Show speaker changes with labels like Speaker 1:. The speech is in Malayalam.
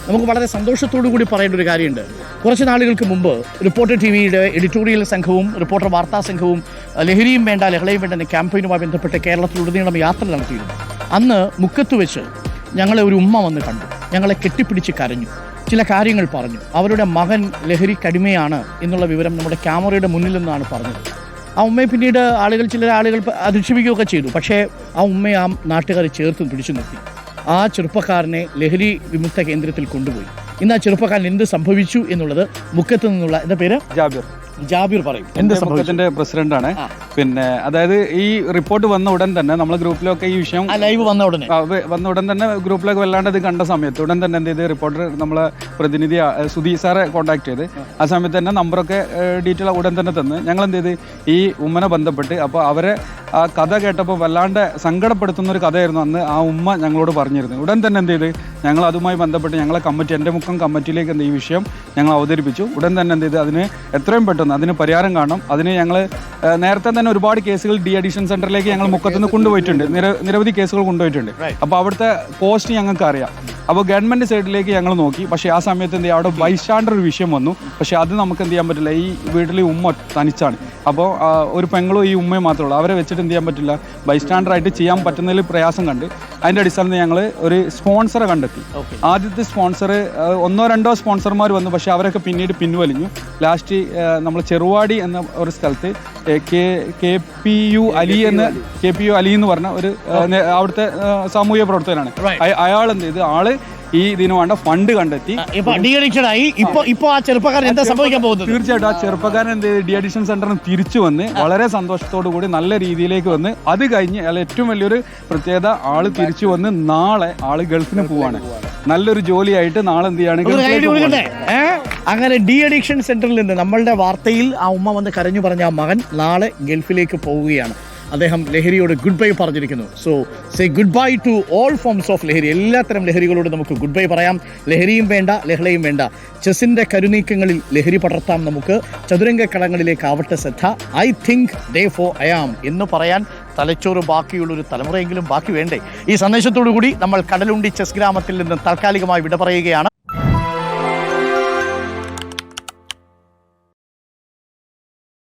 Speaker 1: നമുക്ക് വളരെ സന്തോഷത്തോടു കൂടി പറയേണ്ട ഒരു കാര്യമുണ്ട്. കുറച്ച് നാളുകൾക്ക് മുമ്പ് റിപ്പോർട്ടർ ടിവിയുടെ എഡിറ്റോറിയൽ സംഘവും റിപ്പോർട്ടർ വാർത്താ സംഘവും ലഹരിയും വേണ്ട ലഹളയും വേണ്ട എന്ന ക്യാമ്പയിനുമായി ബന്ധപ്പെട്ട് കേരളത്തിലുടനീളം യാത്ര നടത്തിയിരുന്നു. അന്ന് മുക്കത്ത് വെച്ച് ഞങ്ങളെ ഒരു ഉമ്മ വന്ന് കണ്ടു, ഞങ്ങളെ കെട്ടിപ്പിടിച്ച് കരഞ്ഞു, ചില കാര്യങ്ങൾ പറഞ്ഞു. അവരുടെ മകൻ ലഹരിക്കടിമയാണ് എന്നുള്ള വിവരം നമ്മുടെ ക്യാമറയുടെ മുന്നിൽ നിന്നാണ് പറഞ്ഞത്. ആ ഉമ്മയെ പിന്നീട് ചില ആളുകൾ അധിക്ഷേപിക്കുകയൊക്കെ ചെയ്തു. പക്ഷേ ആ ഉമ്മയെ ആ നാട്ടുകാരെ ചേർത്ത് പിടിച്ചു നിർത്തി. ആ ചെറുപ്പക്കാരനെ ലഹരി വിമുക്ത കേന്ദ്രത്തിൽ കൊണ്ടുപോയി. ഇന്ന് ആ ചെറുപ്പക്കാരൻ എന്ത് സംഭവിച്ചു എന്നുള്ളത് മുക്കത്ത് നിന്നുള്ള എന്താ പേര്, ജാബിർ പറയും.
Speaker 2: മുക്കത്തിന്റെ പ്രസിഡന്റാണ്. പിന്നെ അതായത് ഈ റിപ്പോർട്ട് വന്ന ഉടൻ തന്നെ നമ്മളെ ഗ്രൂപ്പിലൊക്കെ ഈ വിഷയം
Speaker 1: ലൈവ് വന്ന
Speaker 2: ഉടൻ തന്നെ ഗ്രൂപ്പിലൊക്കെ വല്ലാണ്ട് ഇത് കണ്ട സമയത്ത് ഉടൻ തന്നെ എന്ത് ചെയ്ത് റിപ്പോർട്ടർ നമ്മളെ പ്രതിനിധി സുധി സാറെ കോൺടാക്ട് ചെയ്ത് ആ സമയത്ത് തന്നെ നമ്പറൊക്കെ ഡീറ്റെയിൽ ഉടൻ തന്നെ തന്ന് ഞങ്ങൾ എന്ത് ചെയ്ത് ഈ ഉമ്മനെ ബന്ധപ്പെട്ട് അപ്പോൾ അവരെ ആ കഥ കേട്ടപ്പോൾ വല്ലാണ്ട് സങ്കടപ്പെടുത്തുന്ന ഒരു കഥയായിരുന്നു അന്ന് ആ ഉമ്മ ഞങ്ങളോട് പറഞ്ഞിരുന്നത്. ഉടൻ തന്നെ എന്ത് ചെയ്ത് ഞങ്ങൾ അതുമായി ബന്ധപ്പെട്ട് ഞങ്ങളെ കമ്മിറ്റി, എൻ്റെ മുക്കം കമ്മിറ്റിയിലേക്ക് എന്ത് ഈ വിഷയം ഞങ്ങൾ അവതരിപ്പിച്ചു. ഉടൻ തന്നെ എന്ത് ചെയ്ത് അതിന് എത്രയും പെട്ടെന്ന് അതിന് പരിഹാരം കാണണം. അതിന് ഞങ്ങൾ നേരത്തെ തന്നെ ഒരുപാട് കേസുകൾ ഡി അഡിക്ഷൻ സെന്ററിലേക്ക് ഞങ്ങൾ മുക്കത്തുനിന്ന് കൊണ്ടുപോയിട്ടുണ്ട്, നിരവധി കേസുകൾ കൊണ്ടുപോയിട്ടുണ്ട്. അപ്പോൾ അവിടുത്തെ പോസ്റ്റ് ഞങ്ങൾക്ക് അറിയാം. അപ്പോൾ ഗവൺമെൻറ് സൈഡിലേക്ക് ഞങ്ങൾ നോക്കി. പക്ഷേ ആ സമയത്ത് എന്ത് ചെയ്യുക, അവിടെ ബൈസ്റ്റാൻഡർ ഒരു വിഷയം വന്നു. പക്ഷേ അത് നമുക്ക് എന്ത് ചെയ്യാൻ പറ്റില്ല, ഈ വീട്ടിൽ ഉമ്മ തനിച്ചാണ്. അപ്പോൾ ഒരു പെങ്ങളും ഈ ഉമ്മയും മാത്രമേ ഉള്ളൂ. അവരെ വെച്ചിട്ട് എന്ത് ചെയ്യാൻ പറ്റില്ല, ബൈസ്റ്റാൻഡറായിട്ട് ചെയ്യാൻ പറ്റുന്നതിൽ പ്രയാസം കണ്ട് അതിൻ്റെ അടിസ്ഥാനത്തിൽ ഞങ്ങൾ ഒരു സ്പോൺസറെ കണ്ടെത്തി. ആദ്യത്തെ സ്പോൺസർ 1-2 സ്പോൺസർമാർ വന്നു. പക്ഷേ അവരൊക്കെ പിന്നീട് പിൻവലിഞ്ഞു. ലാസ്റ്റ് നമ്മൾ ചെറുവാടി എന്ന ഒരു സ്ഥലത്ത് KPU അലി എന്ന് പറഞ്ഞ ഒരു അവിടുത്തെ സാമൂഹ്യ പ്രവർത്തകനാണ്. അയാൾ എന്ത് ചെയ്ത് ഈ ഇതിന് വേണ്ട ഫണ്ട് കണ്ടെത്തി.
Speaker 1: ഇപ്പൊ ആ ചെറുപ്പക്കാരൻ എന്താ സംഭവിക്കാൻ പോകുന്നത്?
Speaker 2: തീർച്ചയായിട്ടും ആ ചെറുപ്പക്കാരൻ എന്ത് ചെയ്ത് ഡി അഡിക്ഷൻ സെന്ററിന് തിരിച്ചു വന്ന് വളരെ സന്തോഷത്തോടു കൂടി നല്ല രീതിയിലേക്ക് വന്ന് അത് കഴിഞ്ഞ് ഏറ്റവും വലിയൊരു പ്രത്യേകത ആള് തിരിച്ചു വന്ന് നാളെ ആള് ഗൾഫിന് പോവാണ്. നല്ലൊരു ജോലിയായിട്ട് നാളെ എന്ത് ചെയ്യാണ്.
Speaker 1: അങ്ങനെ ഡി അഡിക്ഷൻ സെന്ററിൽ നിന്ന് നമ്മളുടെ വാർത്തയിൽ ആ ഉമ്മ വന്ന് കരഞ്ഞു പറഞ്ഞ ആ മകൻ നാളെ ഗൾഫിലേക്ക് പോവുകയാണ്. അദ്ദേഹം ലഹരിയോട് ഗുഡ് ബൈ പറഞ്ഞിരിക്കുന്നു. So say good bye to all forms of ലഹരി. എല്ലാത്തരം ലഹരികളോട് നമുക്ക് ഗുഡ് ബൈ പറയാം. ലഹരിയും വേണ്ട, ലഹളയും വേണ്ട. ചെസ്സിൻ്റെ കരുനീക്കങ്ങളിൽ ലഹരി പടർത്താം നമുക്ക്. ചതുരംഗക്കളങ്ങളിലേക്ക് ആവട്ടെ ശ്രദ്ധ. I think therefore I am എന്ന് പറയാൻ തലച്ചോറ് ബാക്കിയുള്ളൊരു തലമുറയെങ്കിലും ബാക്കി വേണ്ടേ? ഈ സന്ദേശത്തോടു കൂടി നമ്മൾ കടലുണ്ടി ചെസ് ഗ്രാമത്തിൽ നിന്ന് താൽക്കാലികമായി വിട പറയുകയാണ്.